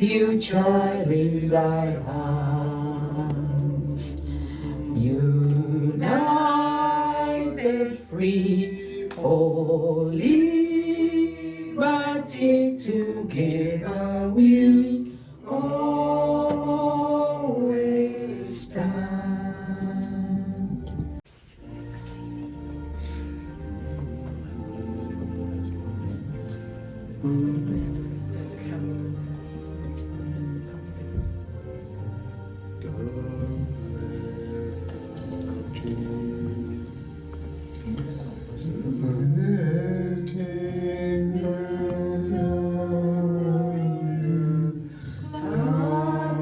future in thy hands. United, free, for liberty, together we always stand.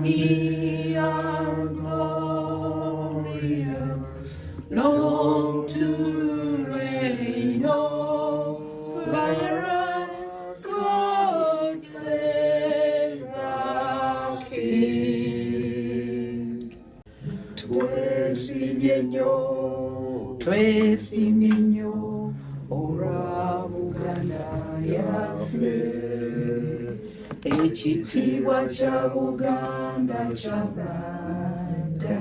We are glorious, long to reign over us, God save the King. Twesimyenyo, ora Uganda yaffe. Ekitiibwa kya Buganda kyabadda,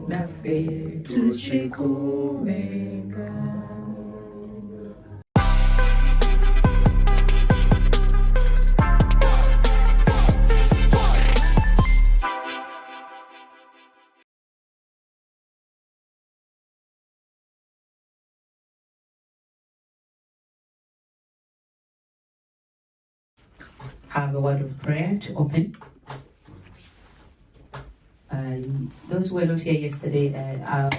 naffe tukikuumenga. Have a word of prayer to open. Those who were not here yesterday, our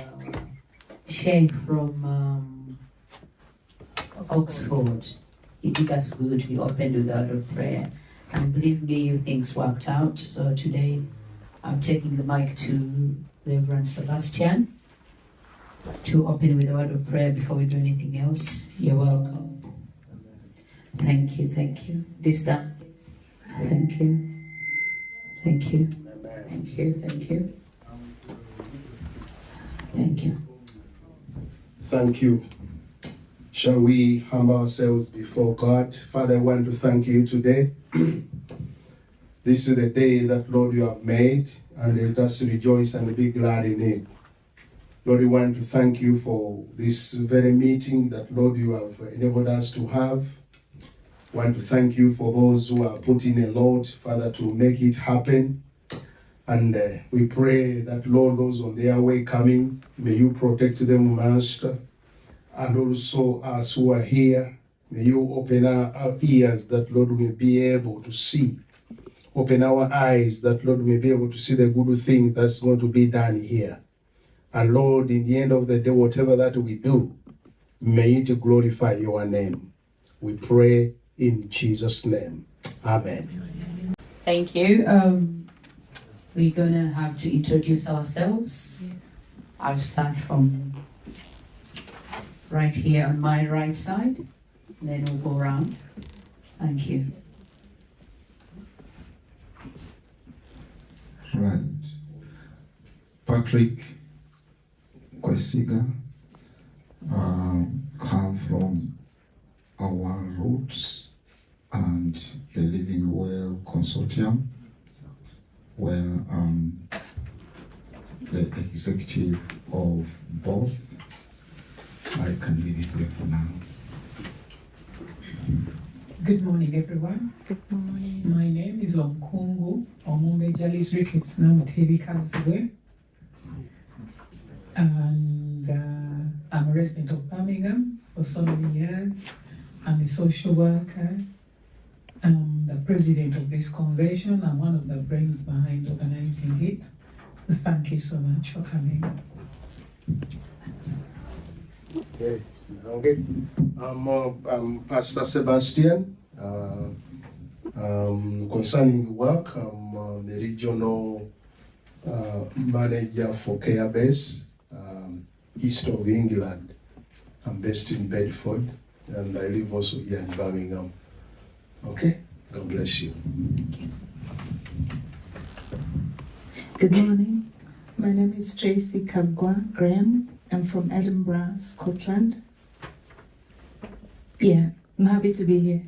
Sheikh from Oxford, he did us good. We opened with a word of prayer, and believe me, things worked out. So today, I'm taking the mic to Reverend Sebastian to open with a word of prayer before we do anything else. You're welcome. Thank you, thank you. This time. Thank you. Thank you. Thank you. Thank you. Thank you. Thank you. Shall we humble ourselves before God? Father, I want to thank you today. This is the day that, Lord, you have made, and let us rejoice and be glad in it. Lord, we want to thank you for this very meeting that, Lord, you have enabled us to have. Want to thank you for those who are putting a lot, Father, to make it happen. And we pray that, Lord, those on their way coming, may you protect them, Master. And also us who are here, may you open our ears that, Lord, we may be able to see. Open our eyes that, Lord, we may be able to see the good thing that's going to be done here. And Lord, in the end of the day, whatever that we do, may it glorify your name. We pray in Jesus' name. Amen. Thank you. We're going to have to introduce ourselves. Yes. I'll start from right here on my right side, then we'll go around. Thank you. Right. Patrick Kwesiga, come from our roots and the Living Well Consortium, where the executive of both. I can leave it there for now. Good morning, everyone. Good morning. My name is Omkungu Omumbe Jalis Ricketts Namutebikazwe, and I'm a resident of Birmingham for so many years. I'm a social worker. I'm the president of this convention. I'm one of the brains behind organizing it. Thank you so much for coming. Okay. I'm Pastor Sebastian. Concerning work, I'm the regional manager for Care Base, east of England. I'm based in Bedford, and I live also here in Birmingham. Okay? God bless you. Good morning. My name is Tracy Kagwa Graham. I'm from Edinburgh, Scotland. Yeah, I'm happy to be here.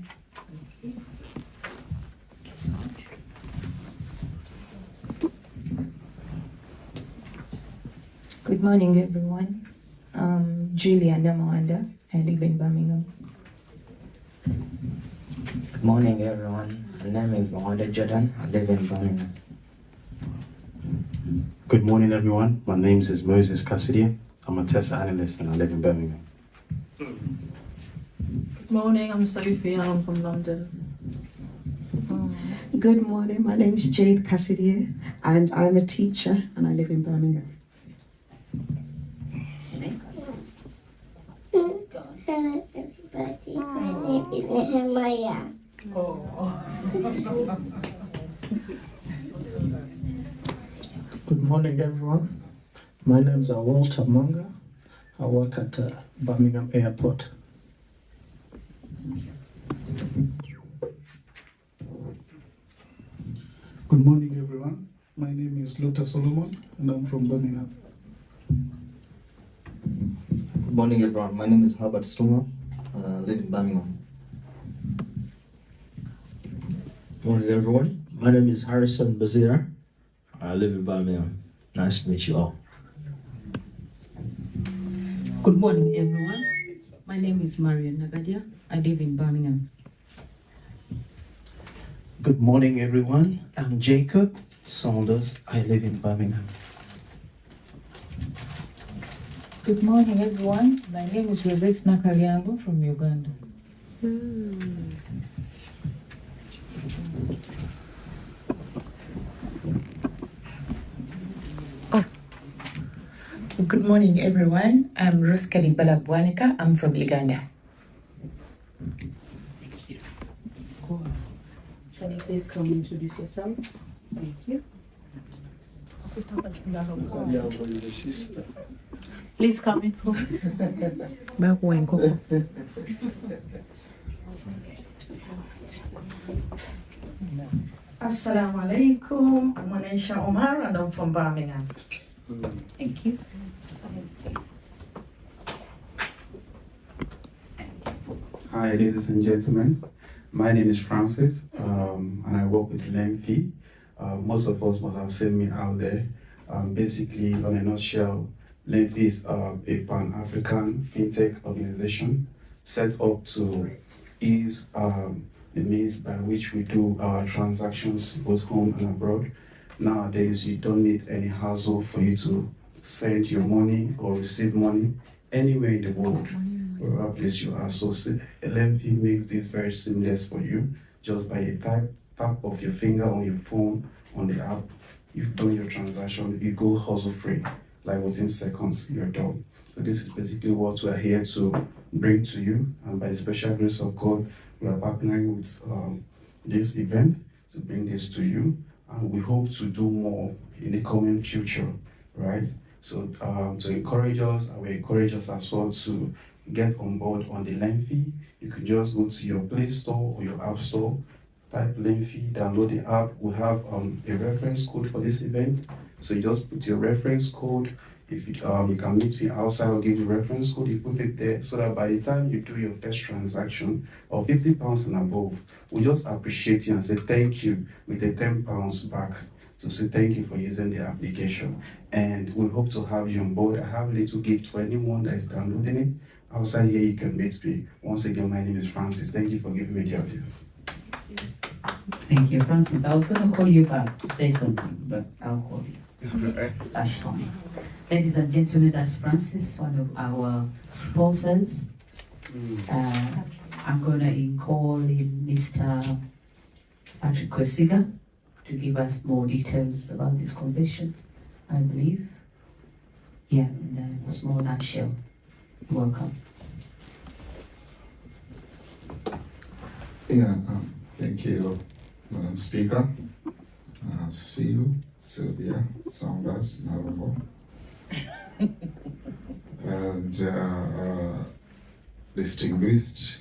Good morning, everyone. Julia Namawanda. I live in Birmingham. Good morning, everyone. My name is Mohammed Jordan. I live in Birmingham. Good morning, everyone. My name is Moses Cassidy. I'm a test analyst and I live in Birmingham. Good morning, I'm Sophie and I'm from London. Good morning, my name is Jade Cassidy and I'm a teacher and I live in Birmingham. Hello everybody, my name is Nehemiah. Good morning, everyone. My name is Walter Manga. I work at Birmingham Airport. Good morning, everyone. My name is Luther Solomon, and I'm from Birmingham. Good morning, everyone. My name is Herbert Stuma. I live in Birmingham. Good morning, everyone. My name is Harrison Bazira. I live in Birmingham. Nice to meet you all. Good morning, everyone. My name is Marion Nagadia. I live in Birmingham. Good morning, everyone. I'm Jacob Saunders. I live in Birmingham. Good morning, everyone. My name is Rosette Nakalyango from Uganda. Good morning, everyone. I'm Ruth Kalibala Bwanika. I'm from Uganda. Can you please come introduce yourself? Thank you. Please come in. Assalamu alaikum. I'm Anisha Omar and I'm from Birmingham. Thank you. Hi, ladies and gentlemen. My name is Francis, and I work with LEMFI. Most of us must have seen me out there. Basically, on a nutshell, LEMFI is a Pan-African Fintech organization set up to ease the means by which we do our transactions both home and abroad. Nowadays, you don't need any hassle for you to send your money or receive money anywhere in the world, wherever place you are. So LMP makes this very seamless for you. Just by a tap of your finger on your phone, on the app, you've done your transaction, you go hassle free. Like within seconds, you're done. So this is basically what we're here to bring to you. And by the special grace of God, we are partnering with this event to bring this to you. And we hope to do more in the coming future, right? So to encourage us, and we encourage us as well to get on board on the LEMFI. You can just go to your Play Store or your App Store, type LEMFI, download the app. We have a reference code for this event. So you just put your reference code. If you can meet me outside, I'll give you reference code, you put it there so that by the time you do your first transaction of £50 and above, we just appreciate you and say thank you with the £10 back to say thank you for using the application. And we hope to have you on board. I have a little gift for anyone that is downloading it. Outside here, you can meet me. Once again, my name is Francis. Thank you for giving me the opportunity. Thank you, Francis. I was going to call you back to say something, but I'll call you. That's fine. Ladies and gentlemen, that's Francis, one of our sponsors. I'm going to call in Mr. Patrick Kwesiga to give us more details about this convention, I believe. Yeah, in a small nutshell. Welcome. Yeah, thank you, Madam Speaker. See you, Sylvia Saunders Narongo. And distinguished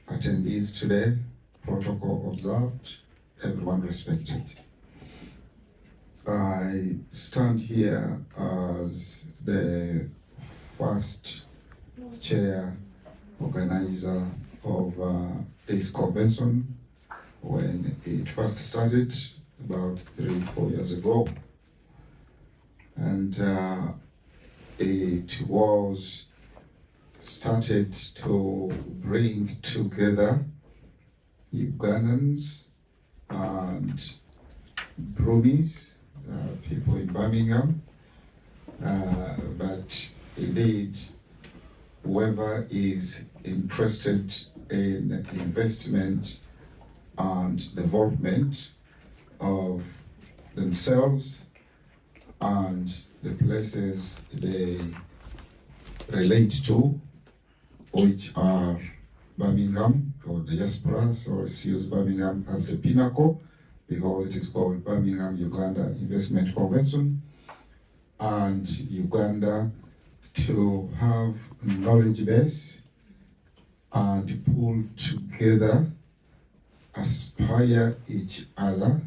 attendees today, protocol observed, everyone respected. I stand here as the first chair organizer of this convention when it first started about 3-4 years ago. And it was started to bring together Ugandans and Burmese, people in Birmingham, but indeed, whoever is interested in investment and development of themselves and the places they relate to, which are Birmingham or diaspora, so it's used Birmingham as the pinnacle because it is called Birmingham Uganda Investment Convention, and Uganda to have knowledge base and pull together, aspire each other,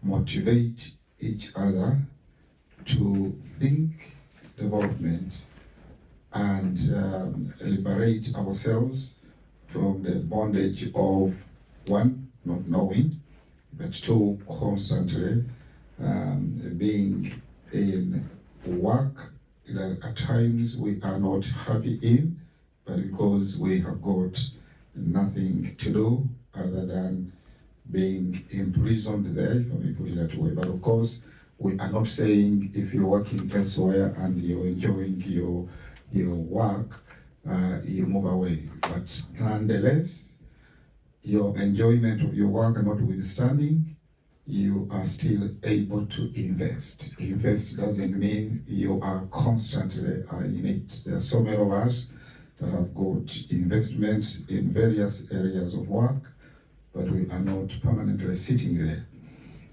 motivate each other to think development and liberate ourselves from the bondage of one, not knowing, but two, constantly being in work that at times we are not happy in, but because we have got nothing to do other than being imprisoned there, if I may put it that way. But of course, we are not saying if you're working elsewhere and you're enjoying your work, you move away. But nonetheless, your enjoyment of your work notwithstanding, you are still able to invest. Invest doesn't mean you are constantly in it. There are so many of us that have got investments in various areas of work, but we are not permanently sitting there.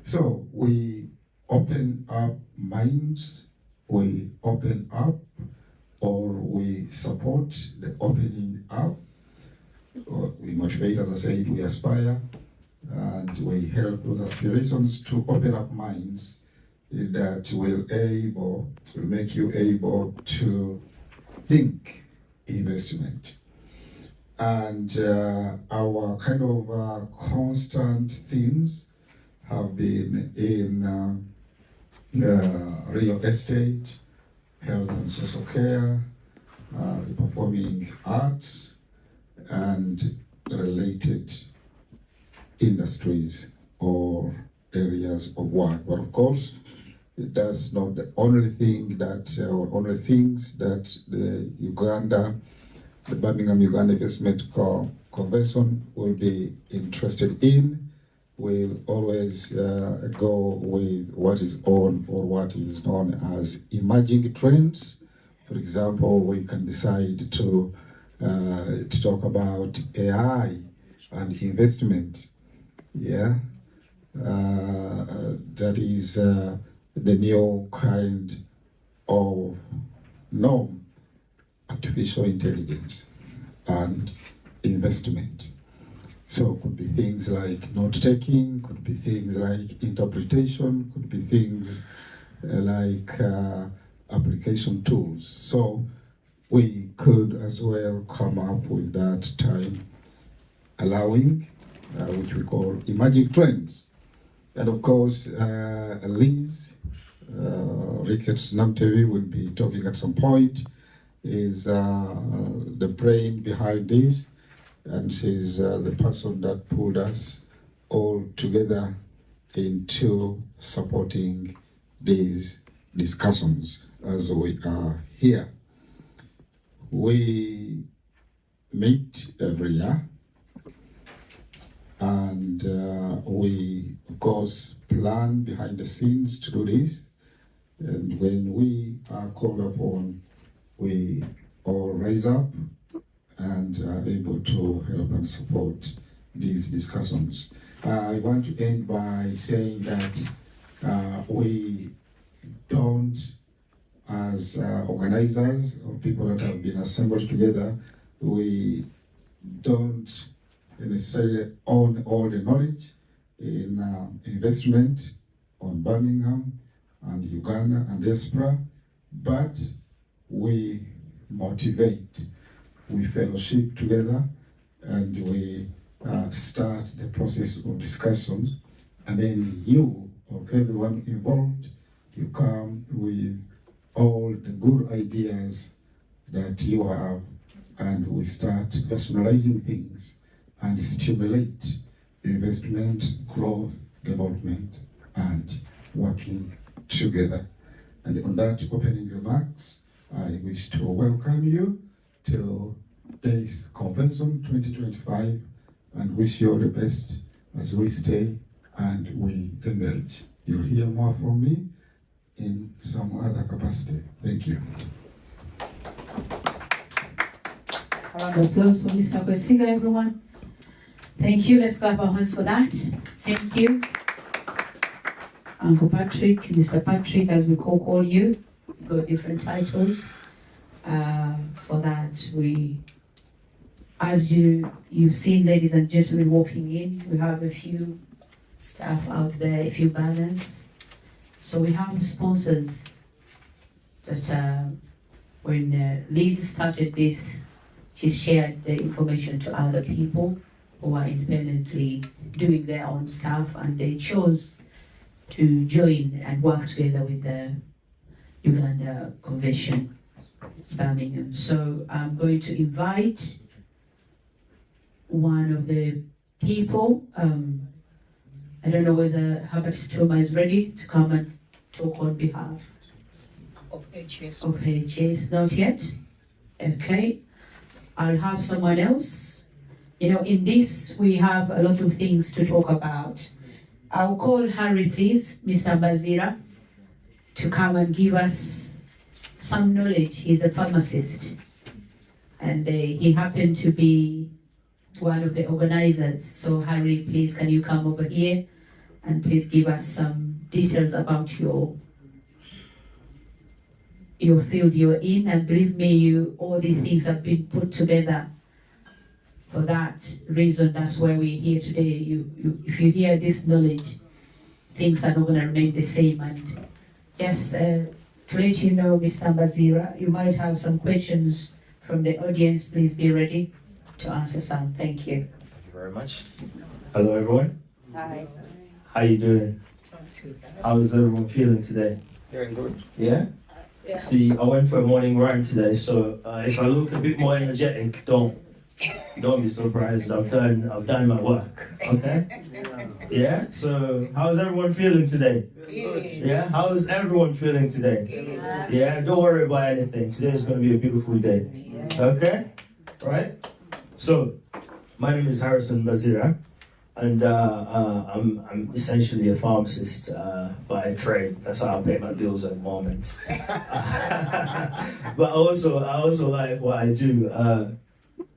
So we open up minds, we open up, or we support the opening up, or we motivate, as I said, we aspire, and we help those aspirations to open up minds that will make you able to think investment. And our kind of constant themes have been in real estate, health and social care, the performing arts, and related industries or areas of work. But of course, that's not the only thing that, or only things that the Birmingham Uganda Investment Convention will be interested in. We'll always go with what is on or what is known as emerging trends. For example, we can decide to talk about AI and investment. Yeah, that is the new kind of norm, artificial intelligence and investment. So could be things like note-taking, could be things like interpretation, could be things like application tools. So we could as well come up with that time allowing, which we call emerging trends. And of course, Liz Ricketts Namtevi will be talking at some point, is the brain behind this, and she's the person that pulled us all together into supporting these discussions as we are here. We meet every year, and we, of course, plan behind the scenes to do this. And when we are called upon, we all rise up and are able to help and support these discussions. I want to end by saying that we don't, as organizers or people that have been assembled together, we don't necessarily own all the knowledge in investment on Birmingham and Uganda and diaspora, but we motivate, we fellowship together, and we start the process of discussion, and then you or everyone involved, you come with all the good ideas that you have, and we start personalizing things and stimulate investment, growth, development, and working together. And on that opening remarks, I wish to welcome you to this convention 2025 and wish you all the best as we stay and we engage. You'll hear more from me in some other capacity. Thank you. A round of applause for Mr. Kwesiga, everyone. Thank you. Let's clap our hands for that. Thank you. Uncle Patrick, Mr. Patrick, as we call you, got different titles. For that, as you've seen, ladies and gentlemen, walking in, we have a few staff out there, a few banners. So we have sponsors that when Liz started this, she shared the information to other people who are independently doing their own stuff, and they chose to join and work together with the Uganda Convention, Birmingham. So I'm going to invite one of the people. I don't know whether Herbert Stoma is ready to come and talk on behalf Of HS. of HS. Not yet. Okay. I'll have someone else. You know, in this, we have a lot of things to talk about. I'll call Harry, please, Mr. Bazira, to come and give us some knowledge. He's a pharmacist, and he happened to be one of the organizers. So Harry, please, can you come over here and please give us some details about your field you're in. And believe me, all these things have been put together for that reason. That's why we're here today. If you hear this knowledge, things are not going to remain the same. And just to let you know, Mr. Bazira, you might have some questions from the audience. Please be ready to answer some. Thank you. Thank you very much. Hello, everyone. Hi. How you doing? How is everyone feeling today? Very good. Yeah? Yeah. See, I went for a morning run today, so if I look a bit more energetic, don't be surprised. I've done my work. Okay? Yeah? So how's everyone feeling today? Yeah? How's everyone feeling today? Yeah? Don't worry about anything. Today is going to be a beautiful day. Okay? Right? So, my name is Harrison Bazira, and I'm essentially a pharmacist by trade. That's how I pay my bills at the moment. But I also like what I do.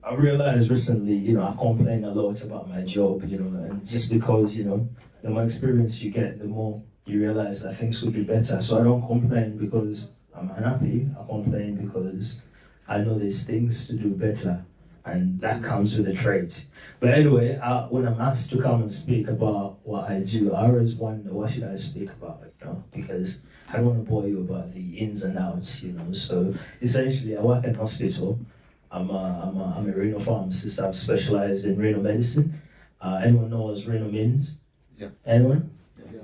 I realized recently, I complain a lot about my job, and just because, the more experience you get, the more you realize that things could be better. So I don't complain because I'm unhappy. I complain because I know there's things to do better, and that comes with the trade. But anyway, when I'm asked to come and speak about what I do, I always wonder, what should I speak about, because I don't want to bore you about the ins and outs, So essentially, I work in hospital. I'm a renal pharmacist. I've specialized in renal medicine. Anyone know what renal means? Yeah. Anyone? Yeah.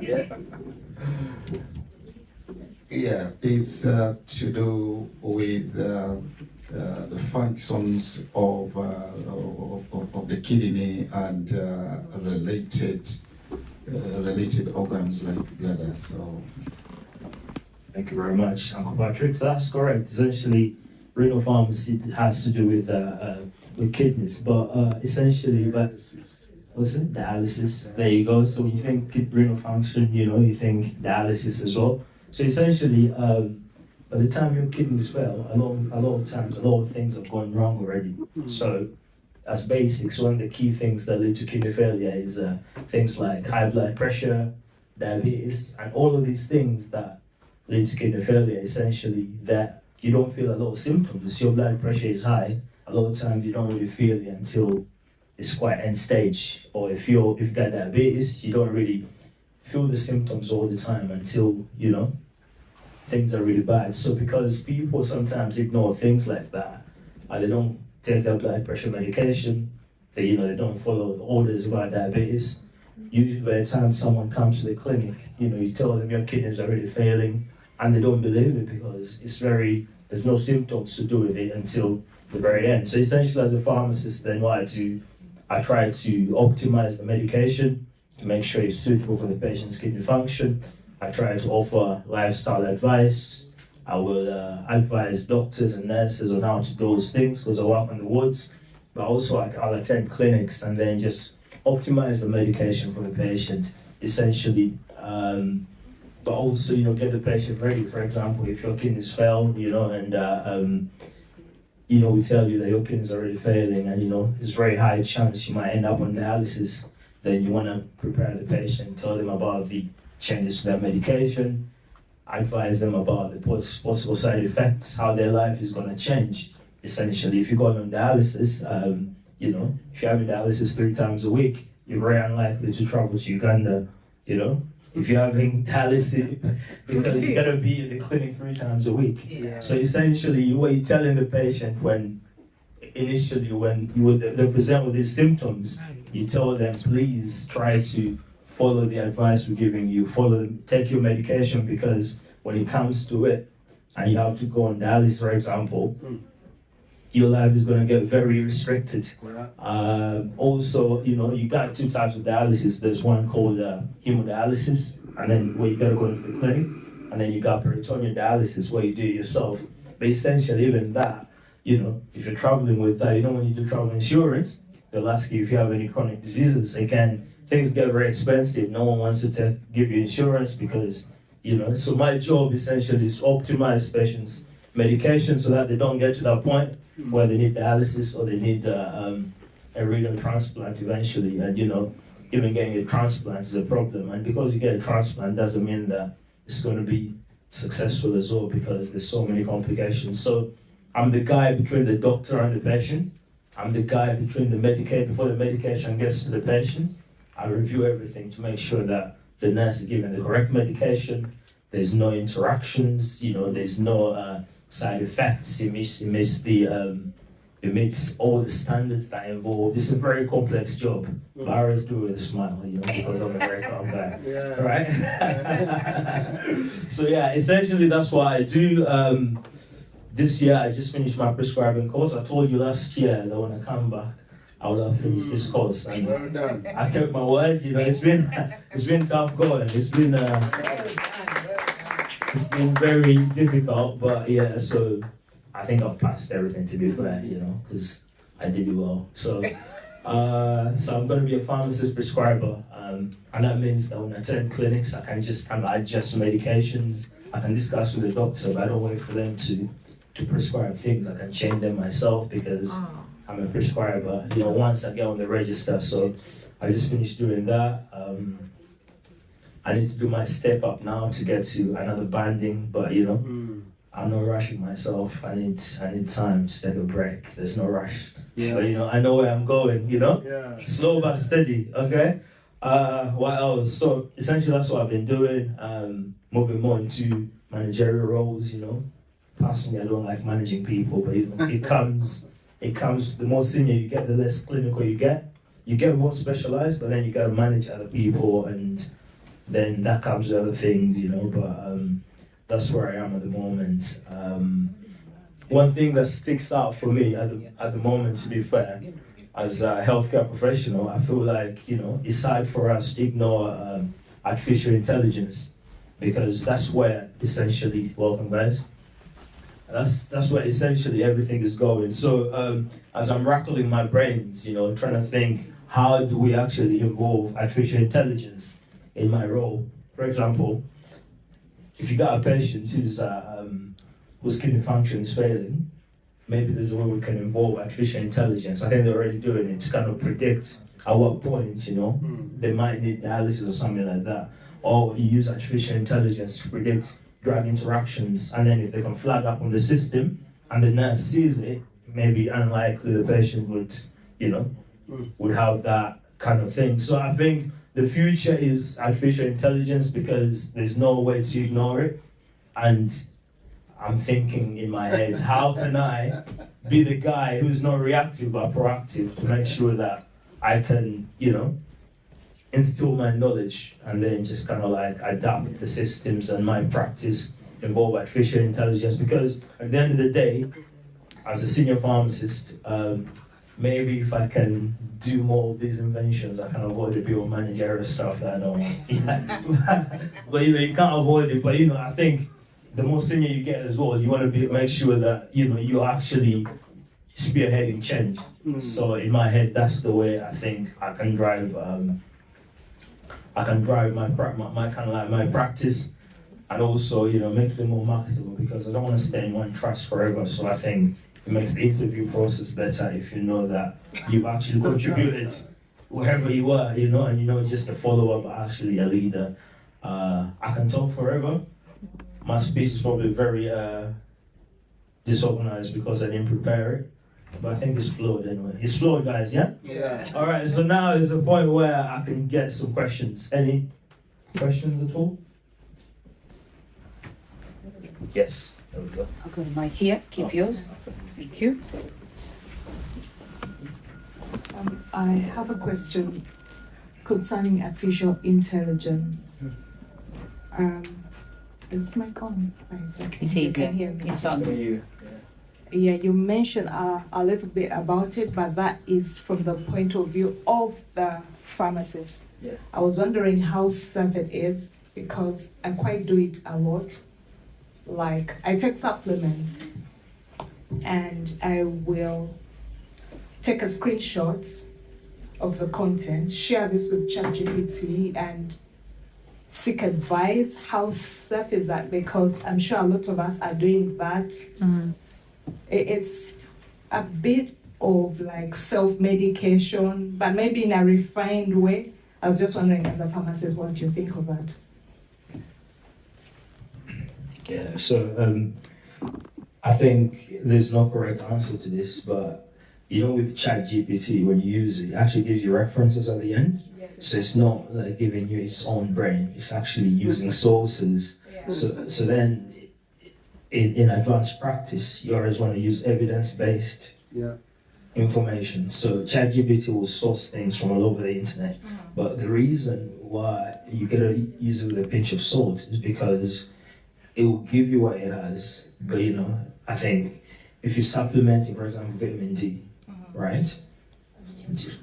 Yeah. Yeah, it's to do with the functions of the kidney and related organs like bladder. So. Thank you very much, Uncle Patrick. So that's correct. Essentially, renal pharmacy has to do with kidneys, but essentially, what's it? Dialysis. There you go. So when you think renal function, you think dialysis as well. So essentially, by the time your kidneys fail, a lot of times, a lot of things have gone wrong already. So as basics, one of the key things that lead to kidney failure is things like high blood pressure, diabetes, and all of these things that lead to kidney failure, essentially, that you don't feel a lot of symptoms. Your blood pressure is high, a lot of times you don't really feel it until it's quite end stage. Or if you've got diabetes, you don't really feel the symptoms all the time until, things are really bad. So because people sometimes ignore things like that, and they don't take their blood pressure medication, they don't follow the orders about diabetes, usually by the time someone comes to the clinic, you tell them your kidneys are already failing, and they don't believe it because there's no symptoms to do with it until the very end. So essentially, as a pharmacist, then what I do, I try to optimize the medication to make sure it's suitable for the patient's kidney function. I try to offer lifestyle advice. I will advise doctors and nurses on how to do those things because I work in the wards. But also I'll attend clinics and then just optimize the medication for the patient, essentially. But also, get the patient ready. For example, if your kidneys fail, and we tell you that your kidneys are already failing, and there's very high chance you might end up on dialysis, then you want to prepare the patient, tell them about the changes to their medication, advise them about the possible side effects, how their life is going to change. Essentially, if you're going on dialysis, if you're having dialysis 3 times a week, you're very unlikely to travel to Uganda, if you're having dialysis, because you gotta be in the clinic 3 times a week. Yeah. So essentially, what you're telling the patient when they present with these symptoms, you tell them, please try to follow the advice we're giving you, take your medication, because when it comes to it, and you have to go on dialysis, for example, your life is going to get very restricted. Also, you got 2 types of dialysis. There's one called hemodialysis, and then where you got to go into the clinic, and then you got peritoneal dialysis where you do it yourself. But essentially, even that, if you're traveling with that, when you do travel insurance, they'll ask you if you have any chronic diseases. Again, things get very expensive. No one wants to give you insurance because, so my job essentially is to optimize patients' medication so that they don't get to that point where they need dialysis or they need a renal transplant eventually. And even getting a transplant is a problem. And because you get a transplant doesn't mean that it's going to be successful as well, because there's so many complications. So I'm the guy between the doctor and the patient. I'm the guy between the medication, before the medication gets to the patient. I review everything to make sure that the nurse is given the correct medication. There's no interactions, there's no side effects. It meets all the standards that are involved. It's a very complex job. But I always do it with a smile, because I'm a very calm guy. Yeah. Right? So yeah, essentially that's what I do. This year I just finished my prescribing course. I told you last year that when I come back, I would have finished this course. And well done. I kept my word. It's been tough going. It's been very difficult, but yeah, so I think I've passed everything, to be fair, because I did it well. So I'm going to be a pharmacist prescriber, and that means that when I attend clinics, I can just kind of adjust medications. I can discuss with the doctor, but I don't wait for them to prescribe things. I can change them myself because I'm a prescriber, once I get on the register. So I just finished doing that. I need to do my step up now to get to another banding, but I'm not rushing myself. I need time to take a break. There's no rush. Yeah. But I know where I'm going, Yeah. Slow but steady, okay? What else? So essentially that's what I've been doing, moving more into managerial roles, Personally, I don't like managing people, but it comes, the more senior you get, the less clinical you get. You get more specialized, but then you gotta manage other people, and then that comes with other things, but that's where I am at the moment. One thing that sticks out for me at the moment, to be fair, as a healthcare professional, I feel like, it's hard for us to ignore artificial intelligence, because that's where essentially, welcome guys, that's where essentially everything is going. So as I'm rattling my brains, trying to think, how do we actually involve artificial intelligence in my role? For example, if you got a patient whose kidney function is failing, maybe there's a way we can involve artificial intelligence. I think they're already doing it to kind of predict at what point, they might need dialysis or something like that. Or you use artificial intelligence to predict drug interactions, and then if they can flag up on the system and the nurse sees it, maybe unlikely the patient would have that kind of thing. So I think the future is artificial intelligence, because there's no way to ignore it. And I'm thinking in my head, how can I be the guy who's not reactive but proactive to make sure that I can, instill my knowledge and then just kind of like adapt the systems and my practice involve artificial intelligence. Because at the end of the day, as a senior pharmacist, maybe if I can do more of these inventions, I can avoid a bit of managerial stuff that I don't want. Yeah. But you can't avoid it. But I think the more senior you get as well, you want to make sure that you're actually spearheading change. So in my head, that's the way I think I can drive. I can drive my kind of like my practice, and also make them more marketable, because I don't want to stay in one trust forever. So I think it makes the interview process better if you know that you've actually contributed wherever you are, and you're not just a follower but actually a leader. I can talk forever. My speech is probably very disorganized because I didn't prepare it, but I think it's flowed anyway. It's flowed, guys, yeah? Yeah. All right, so now is the point where I can get some questions. Any questions at all? Yes, there we go. I've got a mic here. Keep yours. Thank you. I have a question concerning artificial intelligence. Is my on? It's You easy. can hear me. It's on. Yeah, you mentioned a little bit about it, but that is from the point of view of the pharmacist. Yeah. I was wondering how safe it is, because I quite do it a lot. Like, I take supplements and I will take a screenshot of the content, share this with ChatGPT and seek advice. How safe is that? Because I'm sure a lot of us are doing that. It's a bit of like self-medication, but maybe in a refined way. I was just wondering, as a pharmacist, what you think of that? Yeah, so I think there's no correct answer to this, but with ChatGPT, when you use it, it actually gives you references at the end. So it's not like giving you its own brain, it's actually using sources. So then in advanced practice, you always want to use evidence-based information. So ChatGPT will source things from all over the internet, but the reason why you gotta use it with a pinch of salt is because it will give you what it has. But I think if you're supplementing, for example, vitamin D, right?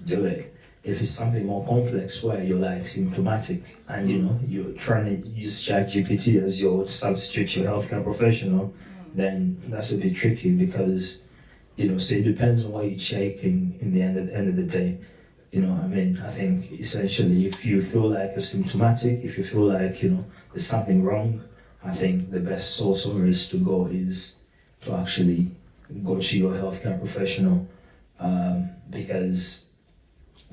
Do it. If it's something more complex where you're like symptomatic and you're trying to use ChatGPT as your substitute, your healthcare professional, then that's a bit tricky because so it depends on what you're taking in the end of the day. I think essentially if you feel like you're symptomatic, if you feel like there's something wrong, I think the best source is to actually go to your healthcare professional, because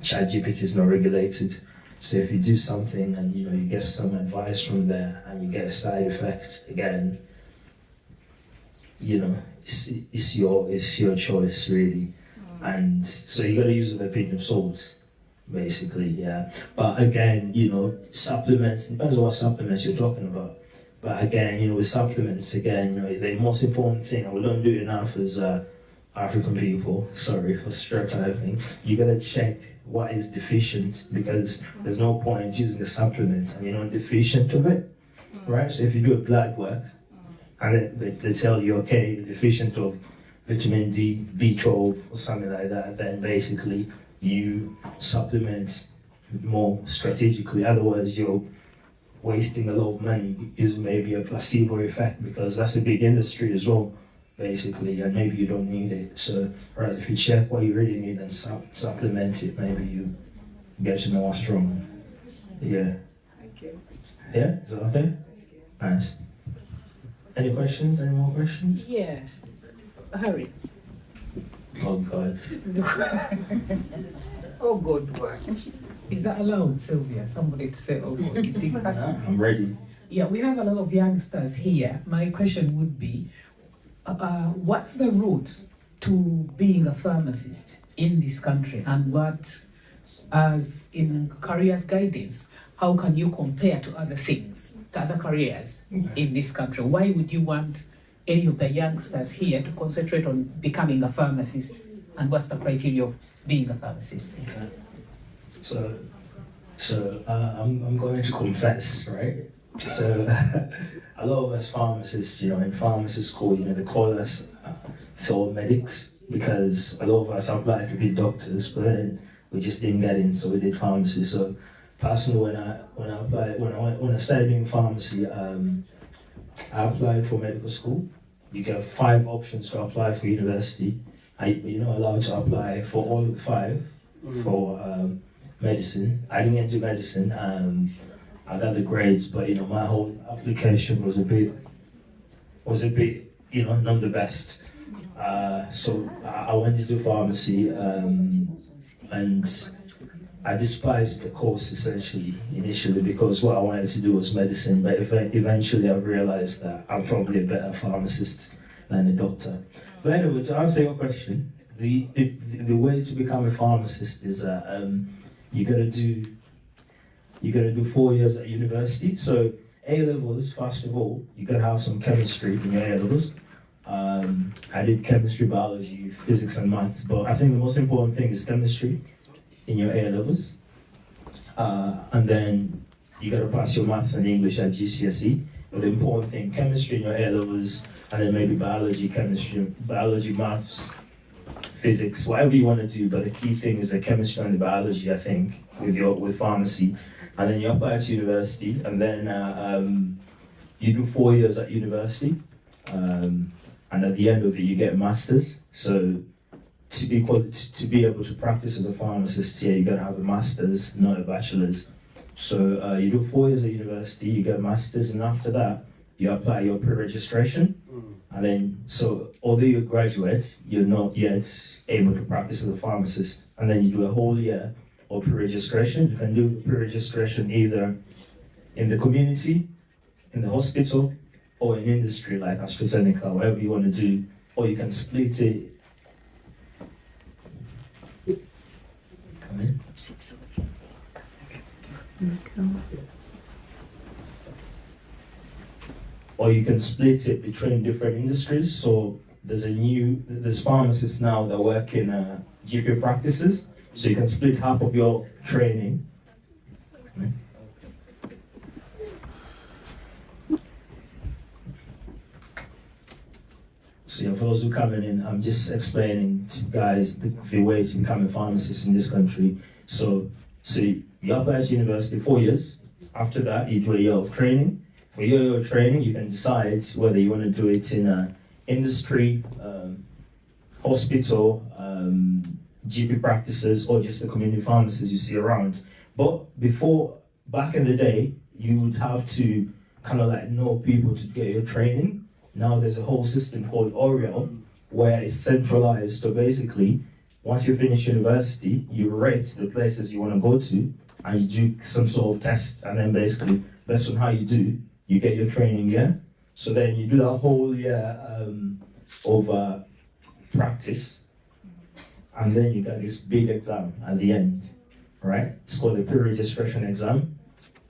ChatGPT is not regulated. So if you do something and you get some advice from there and you get a side effect, again, it's your choice really. And so you got to use it with a pinch of salt, basically, yeah. But again, supplements, depends on what supplements you're talking about. But again, with supplements, the most important thing, and we don't do it enough as African people, sorry for stereotyping, you gotta check what is deficient, because there's no point using a supplement and you're not deficient of it, right? So if you do a blood work and they tell you, okay, you're deficient of vitamin D, B12 or something like that, then basically you supplement more strategically, otherwise you're wasting a lot of money using maybe a placebo effect, because that's a big industry as well, basically, and maybe you don't need it. So, whereas if you check what you really need and supplement it, maybe you get to know what's wrong. Yeah. Thank you. Yeah, is that okay? Nice. Any questions? Any more questions? Yeah. Hurry. Oh God. Oh God, what? Is that allowed, Sylvia? Somebody to say, oh God, you see, I'm ready. Yeah, we have a lot of youngsters here. My question would be, what's the route to being a pharmacist in this country, and what, as in careers guidance, how can you compare to other things, to other careers in this country? Why would you want any of the youngsters here to concentrate on becoming a pharmacist, and what's the criteria of being a pharmacist? So So I'm going to confess, right? So a lot of us pharmacists, in pharmacy school, they call us field medics because a lot of us applied to be doctors, but then we just didn't get in, so we did pharmacy. So personally, when I started doing pharmacy, I applied for medical school. You get 5 options to apply for university. You're not allowed to apply for all of the 5 for medicine. I didn't get into medicine. I got the grades, but my whole application was a bit, not the best. So I went to do pharmacy, and I despised the course essentially initially because what I wanted to do was medicine, but eventually I realized that I'm probably a better pharmacist than a doctor. But anyway, to answer your question, the way to become a pharmacist is you gotta do 4 years at university. So A-levels, first of all, you gotta have some chemistry in your A-levels. I did chemistry, biology, physics and maths, but I think the most important thing is chemistry in your A-levels. And then you gotta pass your maths and English at GCSE. But the important thing, chemistry in your A-levels, and then maybe biology, maths, physics, whatever you want to do, but the key thing is the chemistry and the biology, I think, with pharmacy. And then you apply to university, and then you do 4 years at university, and at the end of it, you get a master's. So to be able to practice as a pharmacist here, you gotta have a master's, not a bachelor's. So you do 4 years at university, you get a master's, and after that, you apply your pre-registration. And then, so although you're a graduate, you're not yet able to practice as a pharmacist. And then you do a whole year of pre-registration. You can do pre-registration either in the community, in the hospital, or in industry like AstraZeneca, whatever you want to do, or you can split it. Come in. Or you can split it between different industries. So there's pharmacists now that work in GP practices. So you can split half of your training. So for those who come in, I'm just explaining to guys the way to become a pharmacist in this country. So you apply to university 4 years. After that, you do a year of training. For your year of training, you can decide whether you want to do it in an industry, hospital, GP practices, or just the community pharmacies you see around. But back in the day, you would have to kind of like know people to get your training. Now there's a whole system called Oriel, where it's centralized. So basically, once you finish university, you rate the places you want to go to, and you do some sort of test, and then basically, based on how you do, you get your training year. So then you do that whole year of practice, and then you got this big exam at the end, right? It's called the pre-registration exam,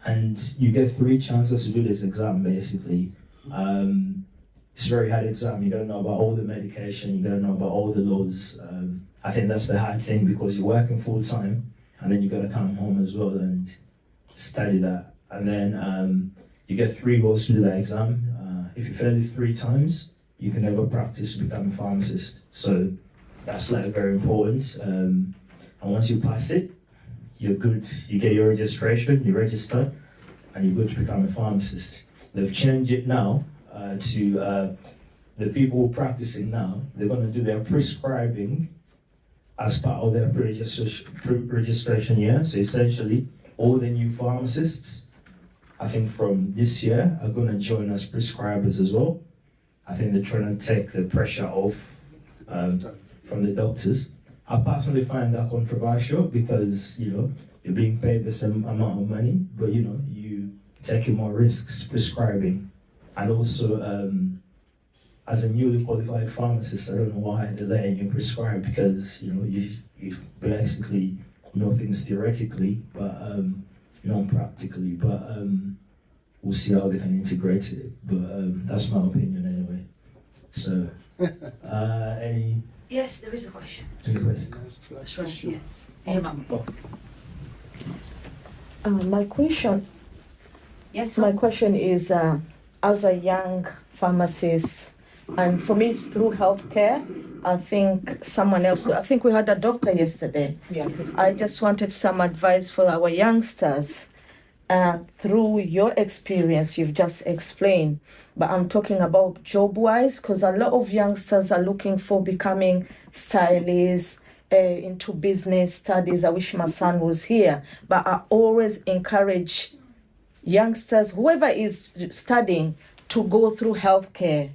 and you get 3 chances to do this exam, basically. It's a very hard exam. You gotta know about all the medication, you gotta know about all the laws. I think that's the hard thing because you're working full time, and then you gotta come home as well and study that. And then you get 3 goals to do that exam. If you fail it 3 times, you can never practice to become a pharmacist. So that's like very important. And once you pass it, you're good. You get your registration, you register, and you're good to become a pharmacist. They've changed it now to the people practicing now. They're going to do their prescribing as part of their pre-registration year. So essentially, all the new pharmacists, I think from this year, are going to join as prescribers as well. I think they're trying to take the pressure off from the doctors. I personally find that controversial because, you're being paid the same amount of money, but, you taking more risks prescribing. And also, as a newly qualified pharmacist, I don't know why they're letting you prescribe because, you basically know things theoretically, but not practically. But we'll see how they can integrate it. But that's my opinion anyway. So, any? Yes, there is a question. Any question? That's right here. Hey, Mum. My question. Yes. My question is, as a young pharmacist, and for me it's through healthcare. I think we had a doctor yesterday. Yeah. I just wanted some advice for our youngsters. Through your experience, you've just explained, but I'm talking about job-wise, because a lot of youngsters are looking for becoming stylists, into business studies. I wish my son was here, but I always encourage youngsters, whoever is studying, to go through healthcare.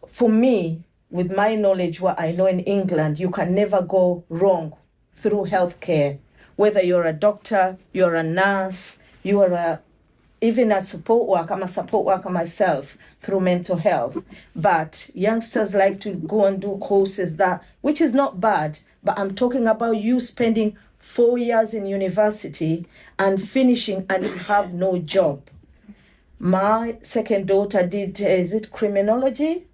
For me, with my knowledge, what I know in England, you can never go wrong through healthcare. Whether you're a doctor, you're a nurse, you are even a support worker. I'm a support worker myself through mental health. But youngsters like to go and do courses which is not bad, but I'm talking about you spending 4 years in university and finishing and you have no job. My second daughter did, criminology?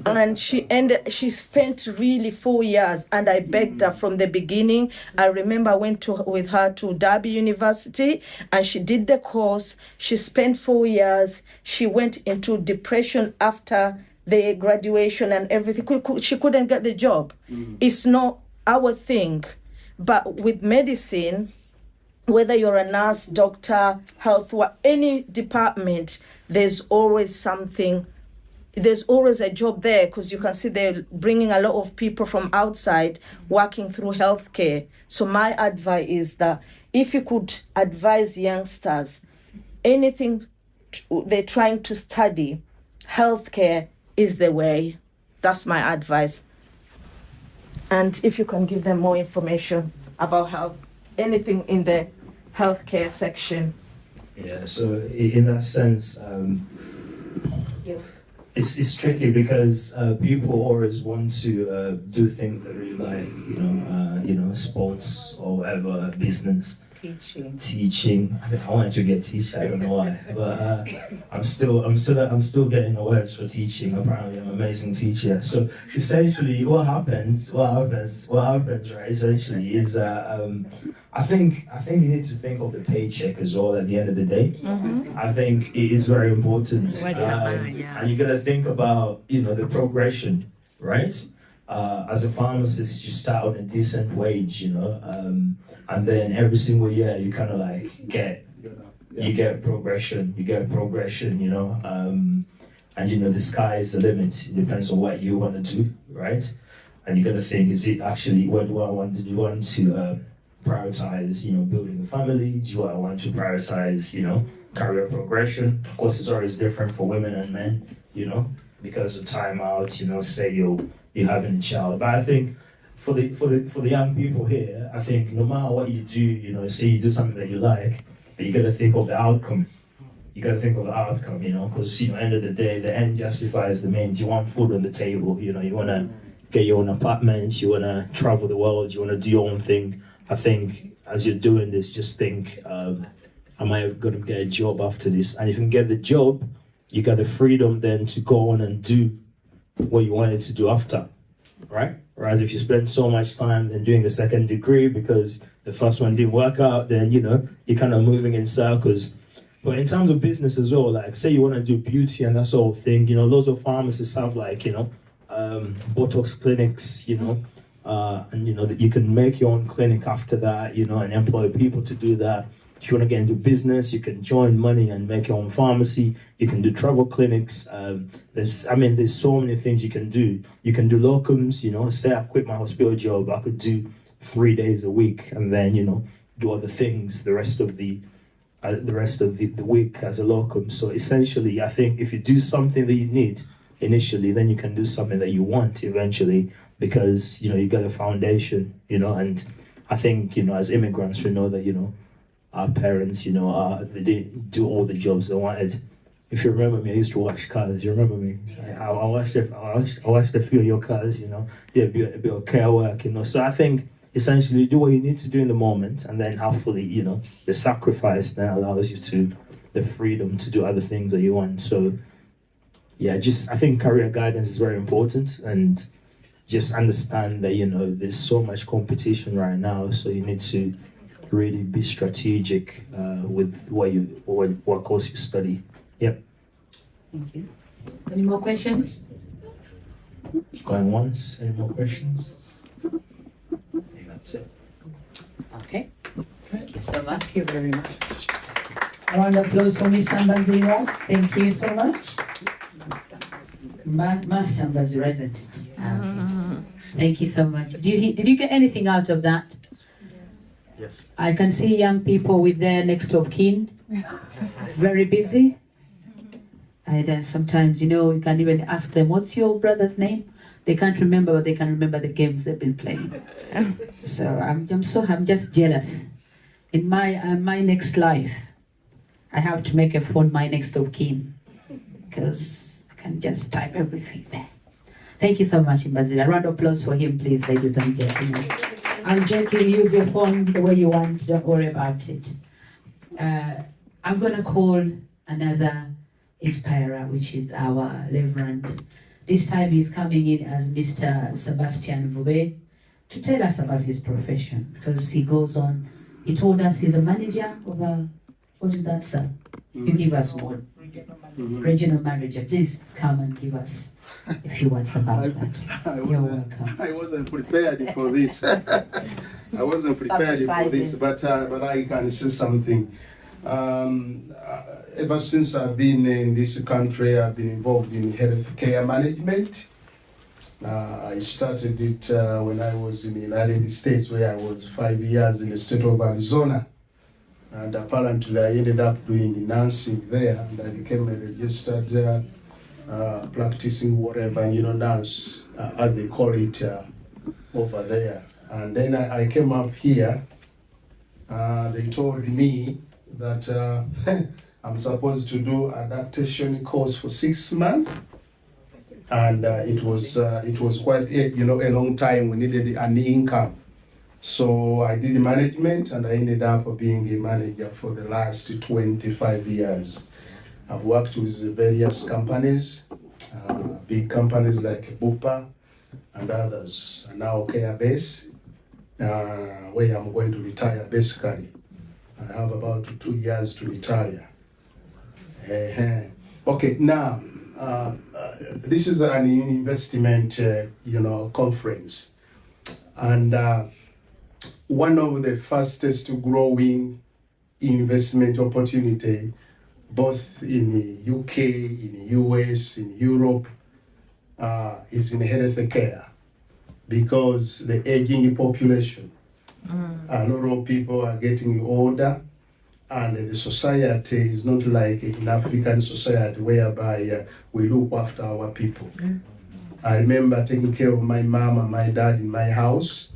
And she spent really 4 years, and I begged her from the beginning. I remember I went with her to Derby University, and she did the course. She spent 4 years. She went into depression after the graduation and everything. She couldn't get the job. It's not our thing. But with medicine, whether you're a nurse, doctor, health, any department, there's always a job there, because you can see they're bringing a lot of people from outside working through healthcare. So my advice is that if you could advise youngsters, anything they're trying to study, healthcare is the way. That's my advice. And if you can give them more information about anything in the healthcare section. Yeah, so in that sense, it's tricky because people always want to do things they really like, sports or whatever, business. Teaching. I wanted to get teacher. I don't know why, but I'm still getting the words for teaching. Apparently, I'm an amazing teacher. So essentially, what happens, right? Essentially, is I think you need to think of the paycheck as well. At the end of the day, I think it is very important, and you got to think about the progression, right? As a pharmacist, you start on a decent wage, and then every single year you kind of like get progression, and the sky is the limit. It depends on what you want to do, right? And you got to think, is it actually, what do I want to do? Do you want to prioritize, building a family? Do I want to prioritize, career progression? Of course, it's always different for women and men, because of time out, say you're having a child. But I think for the young people here, I think no matter what you do, say you do something that you like, but you got to think of the outcome. Because end of the day, the end justifies the means. You want food on the table. You want to get your own apartment. You want to travel the world. You want to do your own thing. I think as you're doing this, just think, am I going to get a job after this? And if you can get the job, you got the freedom then to go on and do what you wanted to do after, right? Whereas if you spend so much time then doing the second degree because the first one didn't work out, then you're kind of moving in circles. But in terms of business as well, like say you want to do beauty and that sort of thing, lots of pharmacists have like Botox clinics, and that you can make your own clinic after that, and employ people to do that. If you want to get into business, you can join money and make your own pharmacy. You can do travel clinics. There's so many things you can do. You can do locums, say I quit my hospital job, I could do 3 days a week and then, do other things the rest of the week as a locum. So essentially, I think if you do something that you need initially, then you can do something that you want eventually because, you got a foundation, and I think, as immigrants, we know that, our parents, they didn't do all the jobs they wanted. If you remember me, I used to wash cars. You remember me? I washed a few of your cars. Did a bit of care work. So I think essentially do what you need to do in the moment, and then hopefully, the sacrifice then allows you the freedom to do other things that you want. So yeah, I think career guidance is very important, and just understand that there's so much competition right now. So you need to really be strategic with what course you study. Yep. Thank you. Any more questions? Going once. Any more questions? I think that's it. Okay. Thank you so much. Thank you very much. A round of applause for Mr. Mbazira. Thank you so much. Master Mbazira, isn't it? Okay. Thank you so much. Did you get anything out of that? Yes. I can see young people with their next of kin, very busy. And sometimes, you can even ask them, what's your brother's name? They can't remember, but they can remember the games they've been playing. So I'm just jealous. In my next life, I have to make a phone my next of kin, because I can just type everything there. Thank you so much, Mbazira. A round of applause for him, please, ladies and gentlemen. I'm joking, use your phone the way you want, don't worry about it. I'm gonna call another inspirer, which is our Reverend. This time he's coming in as Mr. Sebastian Vube to tell us about his profession, because he goes on. He told us he's a manager of a, what is that, sir? You give us more. Regional manager. Please come and give us a few words about that. You're welcome. I wasn't prepared for this. I wasn't prepared for this, but I can say something. Ever since I've been in this country, I've been involved in healthcare management. I started it when I was in the United States, where I was 5 years in the state of Arizona. And apparently I ended up doing nursing there, and I became a registered practicing whatever, nurse, as they call it over there. And then I came up here. They told me that I'm supposed to do adaptation course for 6 months, and it was quite a long time. We needed an income, so I did management, and I ended up being a manager for the last 25 years. I've worked with various companies, big companies like Bupa and others, and now Care Base, where I'm going to retire basically. I have about 2 years to retire. Okay, now this is an investment, conference, and one of the fastest growing investment opportunity, both in the UK, in the US, in Europe, is in healthcare, because the aging population. A lot of people are getting older, and the society is not like in African society whereby we look after our people. I remember taking care of my mom and my dad in my house.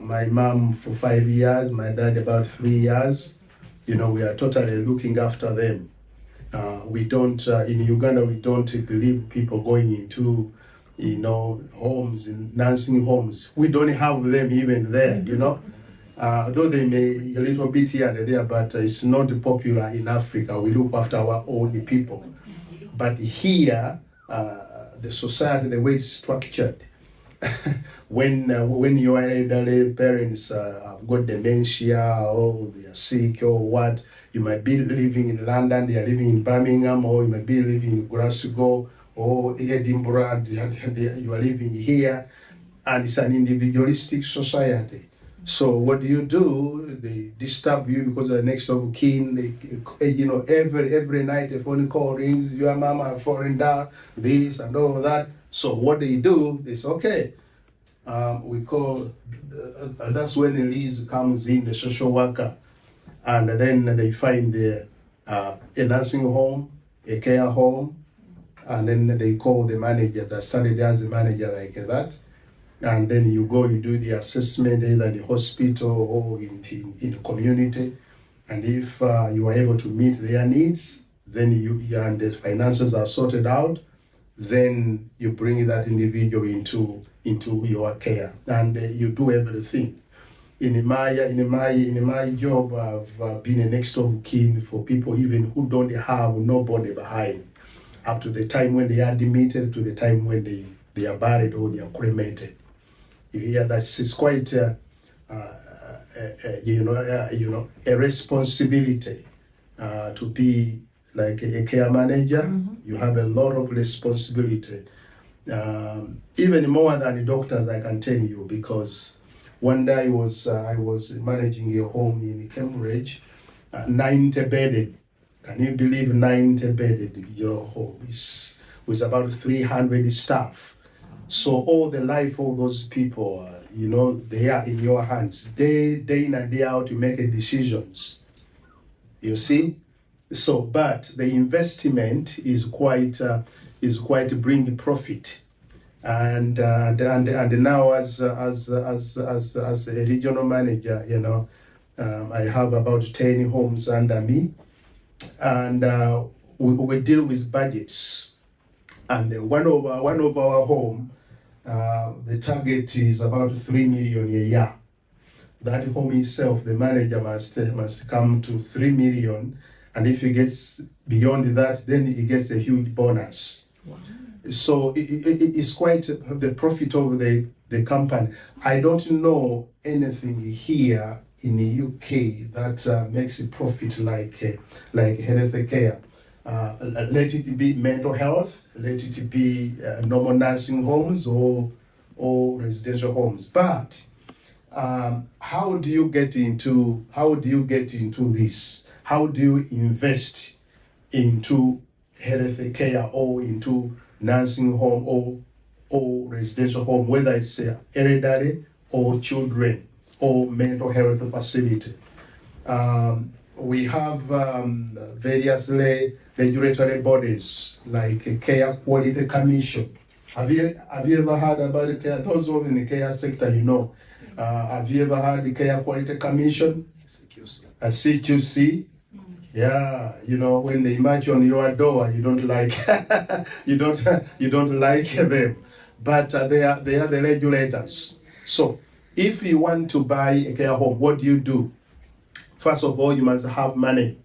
My mom for 5 years, my dad about 3 years. We are totally looking after them. We don't, in Uganda, we don't believe people going into, homes, in nursing homes. We don't have them even there, though they may a little bit here and there, but it's not popular in Africa. We look after our own people. But here, the society, the way it's structured, when your elderly parents have got dementia, or they are sick or what, you might be living in London, they are living in Birmingham, or you might be living in Glasgow or Edinburgh, you are living here, and it's an individualistic society. So what do? They disturb you because they're next of kin. Every night a phone call rings, your mama has fallen down, this and all that. So what they do, they say, okay, we call, that's when Liz comes in, the social worker, and then they find a nursing home, a care home, and then they call the manager that started as a manager like that. And then you go, you do the assessment either in the hospital or in the community. And if you are able to meet their needs, then and the finances are sorted out, then you bring that individual into your care, and you do everything. In my job, I've been a next of kin for people even who don't have nobody behind, up to the time when they are admitted to the time when they are buried or they are cremated. You hear that it's quite a a responsibility to be like a care manager. You have a lot of responsibility, even more than doctors, I can tell you, because one day I was managing a home in Cambridge, 90 bedded. Can you believe 90 bedded? Your home is with about 300 staff. So all the life of those people, they are in your hands. Day in and day out, you make decisions. You see? So, but the investment is quite bringing profit. And now as a regional manager, I have about 10 homes under me, and we deal with budgets. And one of our home, the target is about 3 million a year. That home itself, the manager must come to 3 million, and if he gets beyond that, then he gets a huge bonus. Wow. So it's quite the profit of the company. I don't know anything here in the UK that makes a profit like health care. Let it be mental health, let it be normal nursing homes or residential homes. But how do you get into this? How do you invest into health care or into nursing home or residential home, whether it's elderly or children or mental health facility? We have various regulatory bodies like a Care Quality Commission. Have you ever heard about the care? Those who are in the care sector, have you ever heard the Care Quality Commission? A CQC. Yeah, when they march on your door, you don't like you don't like them, but they are the regulators. So, if you want to buy a care home, what do? First of all, you must have money.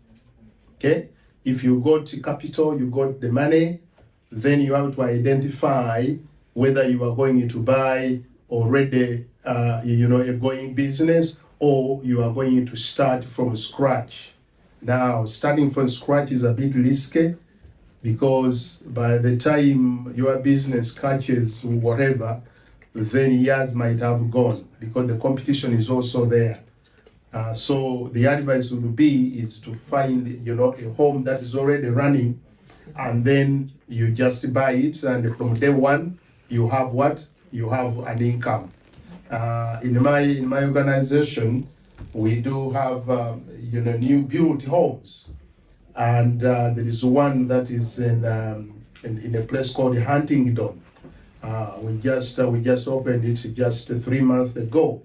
Okay, if you got capital, you got the money, then you have to identify whether you are going to buy already, a going business, or you are going to start from scratch. Now, starting from scratch is a bit risky, because by the time your business catches whatever, then years might have gone, because the competition is also there. So the advice would be is to find a home that is already running, and then you just buy it, and from day one you have what? You have an income. In my organization, we do have new built homes, and there is one that is in a place called Huntingdon. We just opened it just 3 months ago,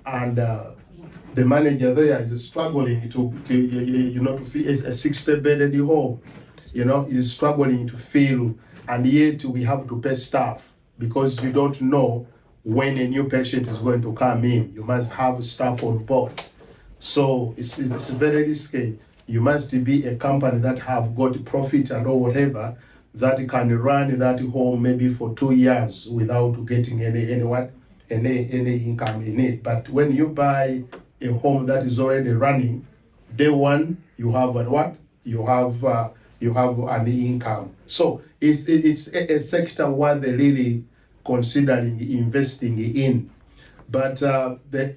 and the manager there is struggling to fill a 60-bedded home. Is struggling to fill, and yet we have to pay staff, because you don't know when a new patient is going to come in. You must have staff on board. So it's very risky. You must be a company that have got profit and or whatever, that can run that home maybe for 2 years without getting any income in it. But when you buy a home that is already running, day one you have what? You have an income. So it's a sector where they really considering investing in. But the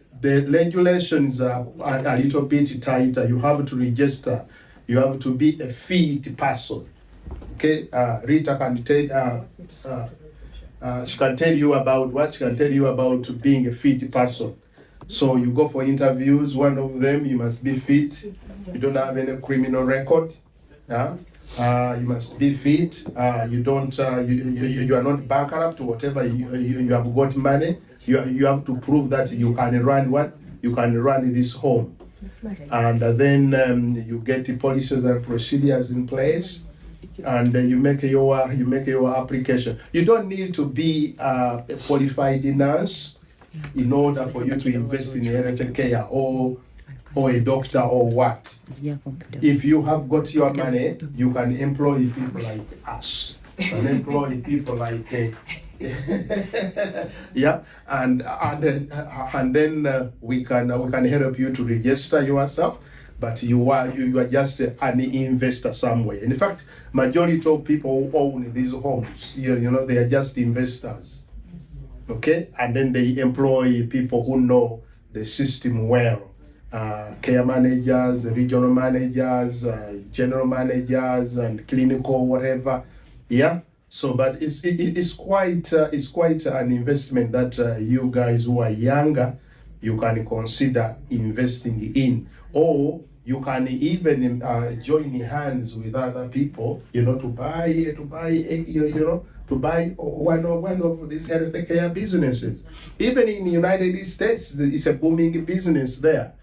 regulations are a little bit tighter. You have to register. You have to be a fit person. Okay, Rita can tell. She can tell you about what? She can tell you about being a fit person. So you go for interviews. One of them, you must be fit. You don't have any criminal record. You must be fit. You don't. You are not bankrupt. Whatever you have got money. You have to prove that you can run what? You can run this home, and then you get the policies and procedures in place, and you make your application. You don't need to be a qualified nurse in order for you to invest in health care or a doctor or what. If you have got your money, you can employ people like us. You can employ people like Yeah, and then we can help you to register yourself, but you are just an investor somewhere. In fact, majority of people who own these homes, they are just investors. Okay, and then they employ people who know the system well. Care managers, regional managers, general managers, and clinical whatever. Yeah. So, but it's quite an investment that you guys who are younger, you can consider investing in, or you can even join hands with other people, to buy one of these healthcare businesses. Even in the United States, it's a booming business there.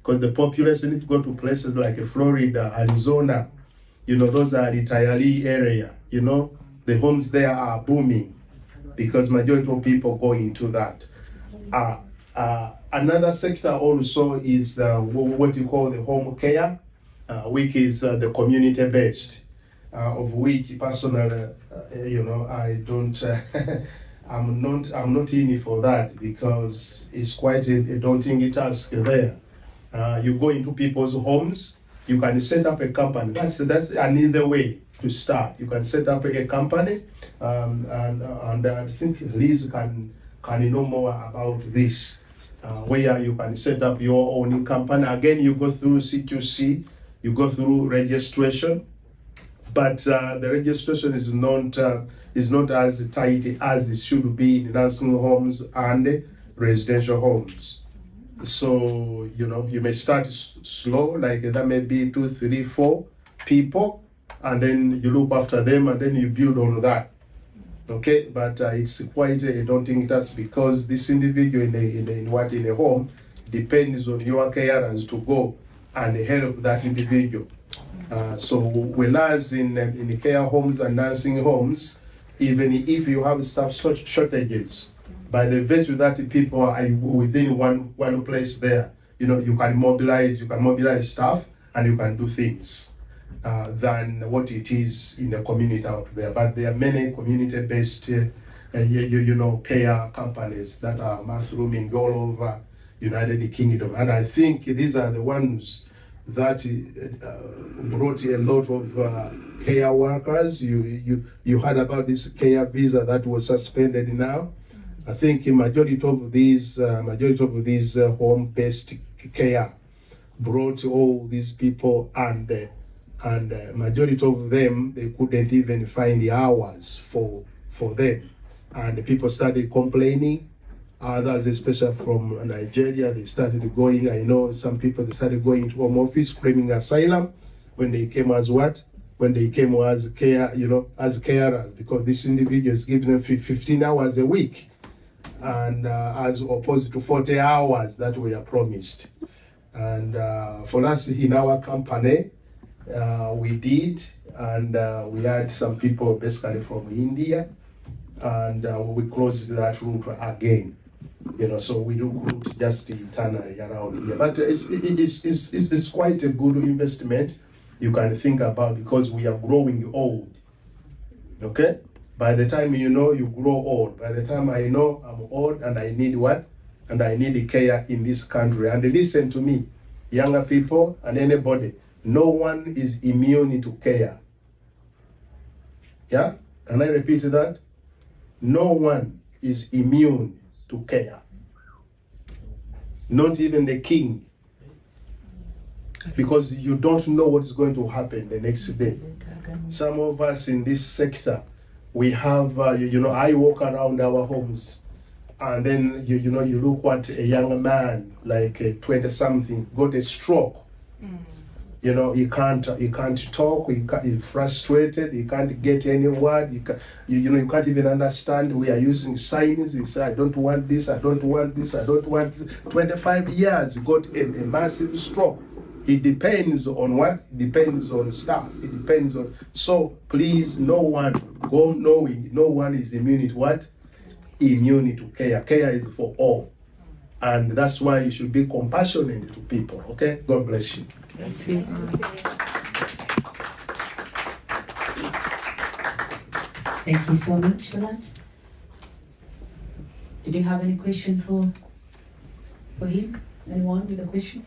Because the population, if you go to places like Florida, Arizona, those are retiree area, the homes there are booming because majority of people go into that. Another sector also is what you call the home care, which is the community-based, of which personally, I don't, I'm not in it for that because it's quite a daunting task there. You go into people's homes, you can set up a company. That's another way to start. You can set up a company, and I think Liz can know more about this, where you can set up your own company. Again, you go through CQC, you go through registration, but the registration is not as tight as it should be in nursing homes and residential homes. So, you may start slow, like that may be 2, 3, 4 people, and then you look after them, and then you build on that. Okay, but it's quite a daunting task because this individual in a home depends on your carers to go and help that individual. So, whereas in care homes and nursing homes, even if you have staff shortages, by the virtue that people are within one place there, you can mobilize staff and you can do things than what it is in the community out there. But there are many community-based, care companies that are mushrooming all over United Kingdom, and I think these are the ones that brought a lot of care workers. You heard about this care visa that was suspended now. I think a majority of these home-based care brought all these people, and majority of them, they couldn't even find the hours for them, and people started complaining. Others, especially from Nigeria, they started going. I know some people, they started going to home office claiming asylum when they came as what? When they came as care, as carers, because this individual is giving them 15 hours a week, and as opposed to 40 hours that we are promised. And for us in our company, we did, and we had some people basically from India, and we closed that route again. So we recruit just internally around here. But it's quite a good investment you can think about, because we are growing old. Okay? By the time you grow old. By the time I know I'm old and I need what? And I need care in this country. And listen to me, younger people and anybody, no one is immune to care. Yeah? Can I repeat that? No one is immune to care. Not even the king. Because you don't know what is going to happen the next day. Some of us in this sector, we have, I walk around our homes, and then, you look at a young man, like a 20-something, got a stroke. He can't talk, he's frustrated, he can't get any word, you can't even understand. We are using signs. He said, I don't want this, I don't want this, I don't want this. 25 years, got a massive stroke. It depends on what? It depends on staff. It depends on. So please, no one go knowing no one is immune to what? Immune to care. Care is for all. And that's why you should be compassionate to people. Okay? God bless you. Bless you. Thank you so much for that. Did you have any question for him? Anyone with a question?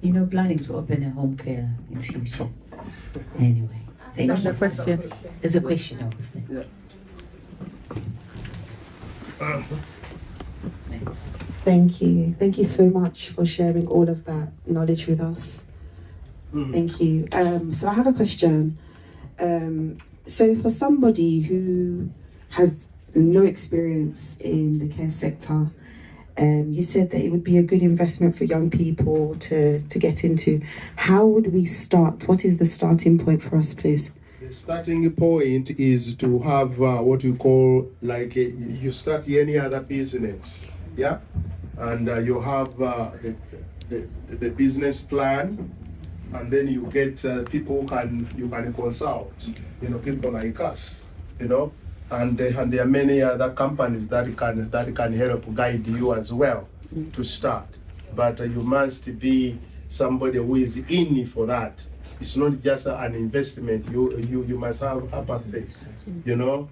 You're not planning to open a home care in future? Anyway, thank you. That's the question. There's a question, obviously. Yeah. Thanks. Thank you. Thank you so much for sharing all of that knowledge with us. Thank you. So I have a question. So for somebody who has no experience in the care sector, you said that it would be a good investment for young people to get into. How would we start? What is the starting point for us, please? The starting point is to have what you call like you start any other business, yeah, and you have the business plan, and then you get people you can consult, people like us, and there are many other companies that can help guide you as well to start, but you must be somebody who is in for that. It's not just an investment. You must have apathy, you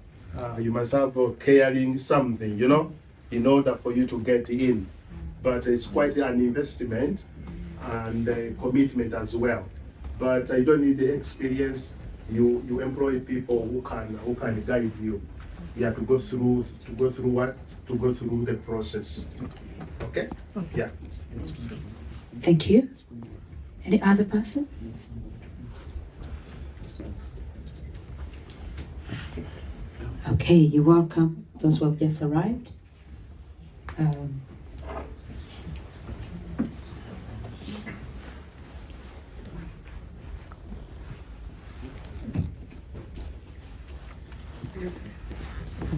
must have caring something, in order for you to get in. But it's quite an investment and a commitment as well. But you don't need the experience. You employ people who can guide you. Yeah, to go through the process. Okay? Yeah. Thank you. Any other person? Okay, you're welcome. Those who have just arrived.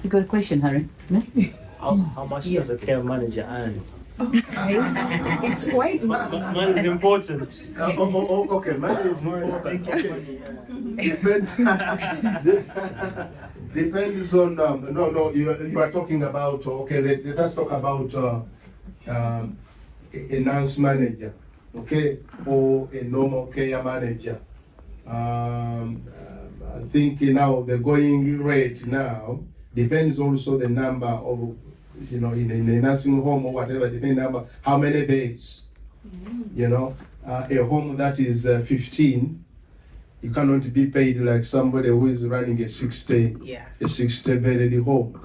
You got a question, Harry? No? How much does a care manager earn? It's quite Money is important. Okay, money is important. Depends on you are talking about, okay, let us talk about a nurse manager, okay, or a normal care manager. I think now the going rate now depends also the number of, in a nursing home or whatever, depending number, how many beds, a home that is 15, you cannot be paid like somebody who is running a 60-bedded home.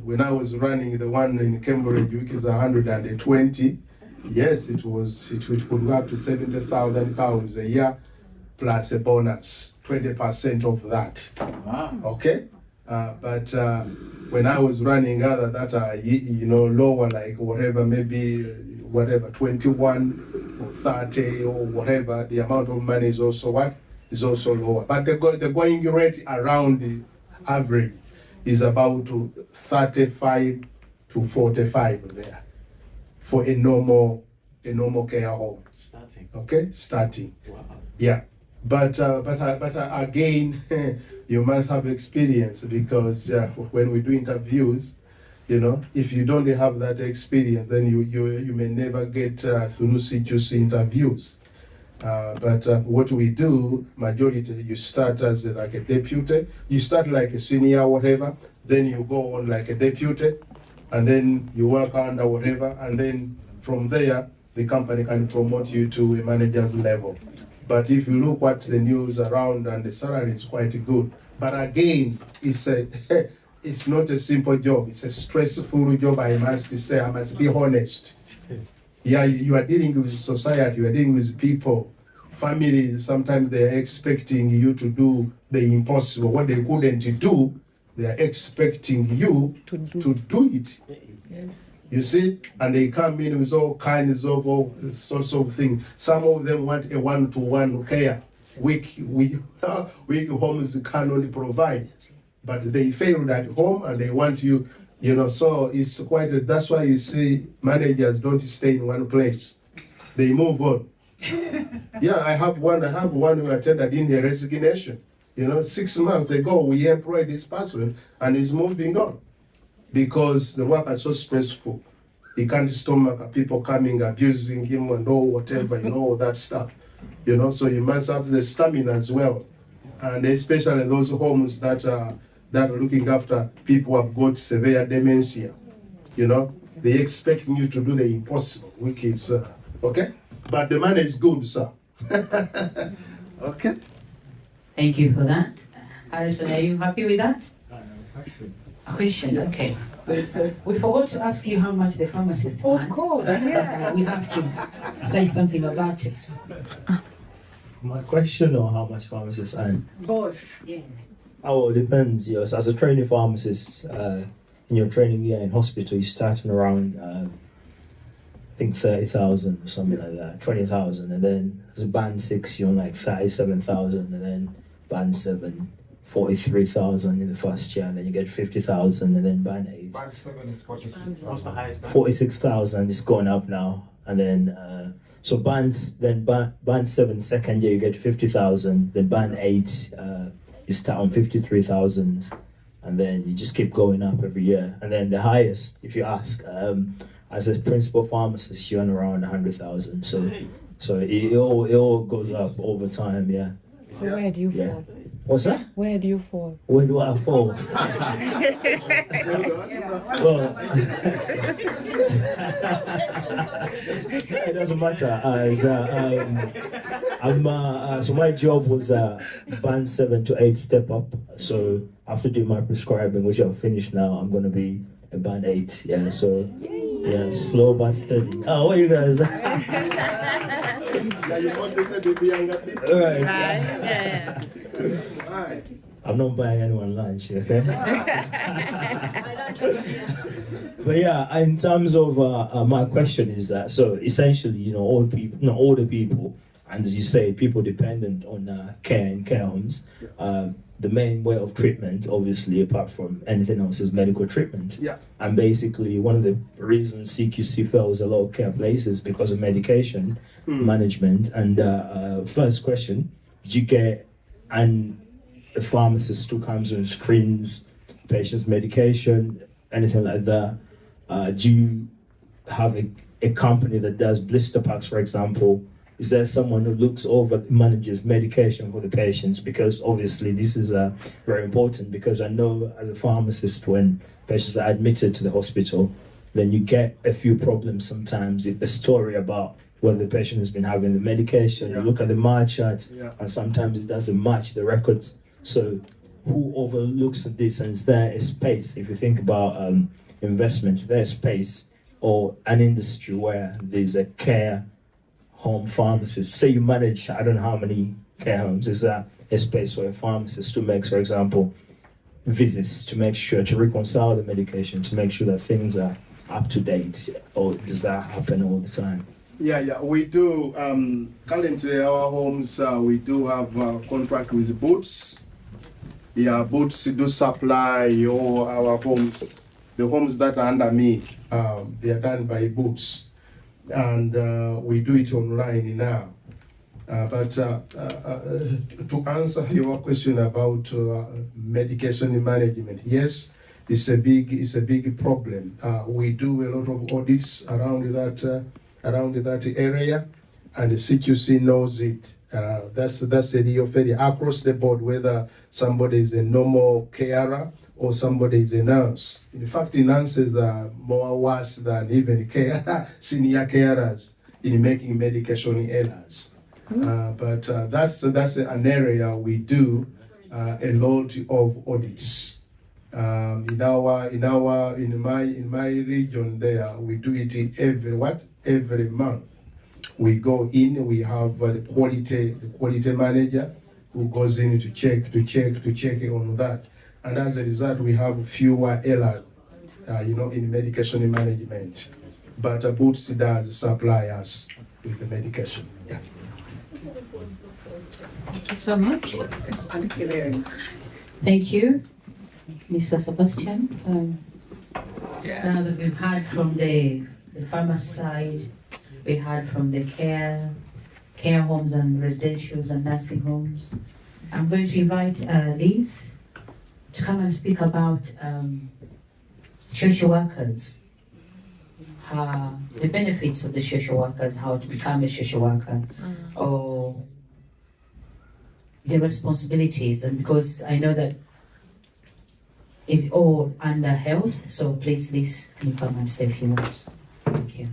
When I was running the one in Cambridge, which is 120, yes, it could go up to £70,000 a year plus a bonus, 20% of that. Wow. Okay, but when I was running other that are lower, like whatever, maybe 21 or 30 or whatever, the amount of money is also lower. But the going rate around the average is about 35 to 45 there for a normal care home. Starting. Okay, starting. Wow. Yeah, but again, you must have experience, because when we do interviews, if you don't have that experience, then you may never get through CQC interviews. But what we do, majority, you start as like a deputy, you start like a senior, whatever, then you go on like a deputy, and then you work under whatever, and then from there, the company can promote you to a manager's level. But if you look at the news around, and the salary is quite good. But again, it's not a simple job. It's a stressful job, I must say. I must be honest. Yeah, you are dealing with society, you are dealing with people. Families, sometimes they are expecting you to do the impossible. What they couldn't do, they are expecting you to do it. Yes. You see, and they come in with all kinds of all sorts of things. Some of them want a one-to-one care, which homes cannot provide. But they failed at home, and they want you, so it's quite, that's why you see managers don't stay in one place. They move on. Yeah, I have one who attended in the resignation. 6 months ago, we employed this person, and he's moving on. Because the work is so stressful. He can't stomach people coming, abusing him and all whatever, all that stuff. So you must have the stamina as well. And especially those homes that that are looking after people who have got severe dementia. You know, they expecting you to do the impossible, which is, okay? But the money is good, sir. Okay? Thank you for that. Harrison, are you happy with that? A question, okay. We forgot to ask you how much the pharmacist earned. Of course, yeah. We have to say something about it. My question or how much pharmacists earn? Both. Yeah. Oh, it depends. Yes, as a trainee pharmacist, in your training year in hospital, you're starting around, I think 30,000 or something like that, 20,000, and then as a band 6, you're on like 37,000, and then band 7, 43,000 in the first year, and then you get 50,000, and then band 8. Band 7 is 46,000. What's the highest band? 46,000 is going up now, and then so band 7 second year you get 50,000, then band 8 you start on 53,000, and then you just keep going up every year, and then the highest, if you ask, as a principal pharmacist, you earn around 100,000. So it all goes up over time, yeah. So where do you fall? What's that? Where do you fall? Where do I fall? Well, it doesn't matter. So my job was band 7 to 8 step up. So after doing my prescribing, which I've finished now, I'm going to be a band 8. Yeah. So yeah, slow but steady. Oh, what you guys? You motivated with the younger people. All right. Yeah. I'm not buying anyone lunch, okay? But yeah, in terms of my question is that, so essentially, you know, old people, not older people, and as you say, people dependent on care in care homes, the main way of treatment, obviously, apart from anything else, is medical treatment. Yeah. And basically, one of the reasons CQC fails a lot of care places because of medication management. And first question, did you get a pharmacist who comes and screens patients' medication, anything like that? Do you have a company that does blister packs, for example? Is there someone who looks over, manages medication for the patients? Because obviously this is very important, because I know as a pharmacist, when patients are admitted to the hospital, then you get a few problems sometimes if the story about whether the patient has been having the medication, you look at the MAR chart, and sometimes it doesn't match the records. So who overlooks this, and is there a space, if you think about investments, there's space or an industry where there's a care home pharmacist? Say you manage, I don't know how many care homes, is that a space for a pharmacist who makes, for example, visits to make sure, to reconcile the medication, to make sure that things are up to date, or does that happen all the time? Yeah, we do. Currently, our homes, we do have a contract with Boots. Yeah, Boots do supply all our homes. The homes that are under me, they are done by Boots. And we do it online now. But to answer your question about medication management, yes, it's a big problem. We do a lot of audits around that area, and the CQC knows it. That's a real failure across the board, whether somebody is a normal carer or somebody is a nurse. In fact, nurses are more worse than even senior carers in making medication errors. But that's an area we do a lot of audits. In my region there, we do it every month. We go in, we have the quality manager who goes in to check on that. And as a result, we have fewer errors, in medication management. But Boots does supply us with the medication. Yeah. Thank you so much. Thank you very much. Thank you, Mr. Sebastian. Now that we've heard from the pharmacy side, we heard from the care homes and residentials and nursing homes. I'm going to invite Liz to come and speak about social workers, the benefits of the social workers, how to become a social worker, or the responsibilities. And because I know that or under health. So please, Liz, can you come and say a few words? Thank you.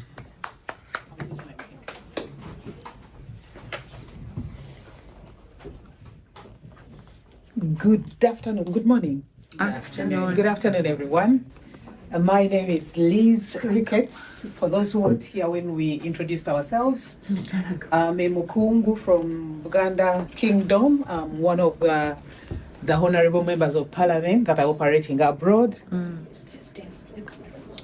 Good afternoon, good morning. Good afternoon, everyone. My name is Liz Ricketts. For those who weren't here when we introduced ourselves, I'm a Mukungu from Uganda Kingdom. I'm one of the honorable members of parliament that are operating abroad.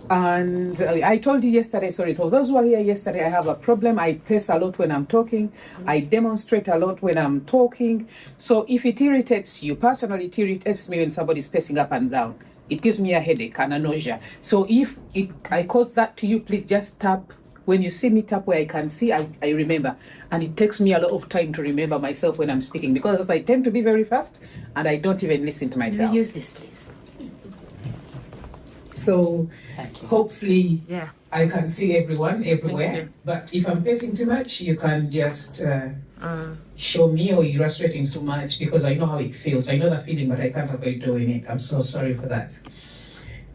And I told you yesterday, sorry, for those who were here yesterday, I have a problem. I pace a lot when I'm talking. I demonstrate a lot when I'm talking. So if it irritates you, personally, it irritates me when somebody's pacing up and down. It gives me a headache and a nausea. So if I cause that to you, please just tap. When you see me tap where I can see, I remember. And it takes me a lot of time to remember myself when I'm speaking because I tend to be very fast and I don't even listen to myself. Use this, please. So hopefully I can see everyone everywhere. But if I'm pacing too much, you can just show me or illustrating too much because I know how it feels. I know the feeling, but I can't avoid doing it. I'm so sorry for that.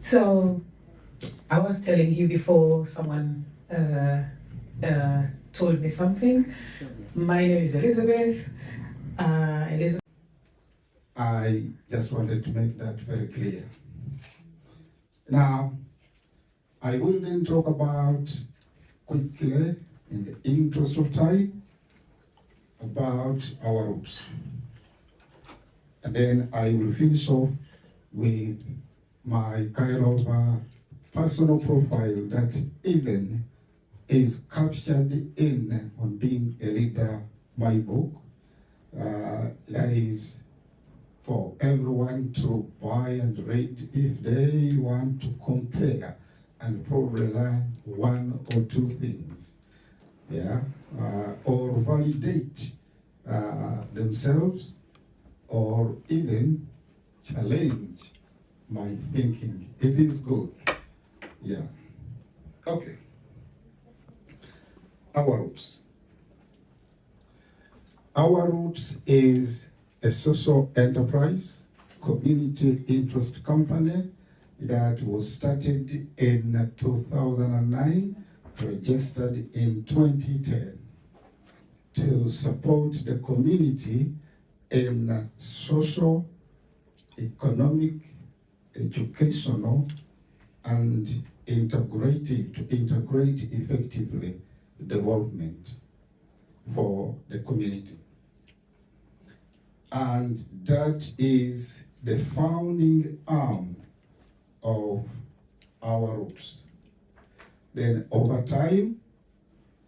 So I was telling you before someone told me something. My name is Elizabeth. I just wanted to make that very clear. Now, I will then talk about quickly, in the interest of time, about our roots. And then I will finish off with my kind of personal profile that even is captured in On Being a Leader, my book. That is for everyone to buy and read if they want to compare and probably learn one or two things, or validate themselves, or even challenge my thinking. It is good. Okay. Our roots. Our roots is a social enterprise, community interest company that was started in 2009, registered in 2010 to support the community in social, economic, educational, and to integrate effectively development for the community. And that is the founding arm of our roots. Then over time,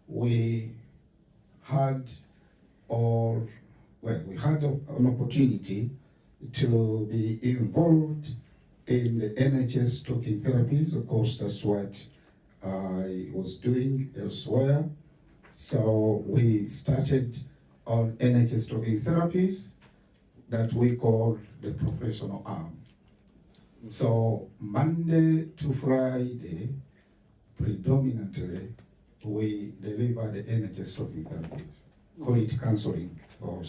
we had an opportunity to be involved in the NHS talking therapies. Of course, that's what I was doing elsewhere. So we started on NHS talking therapies that we call the professional arm. So Monday to Friday, predominantly, we deliver the NHS talking therapies. Call it counseling, or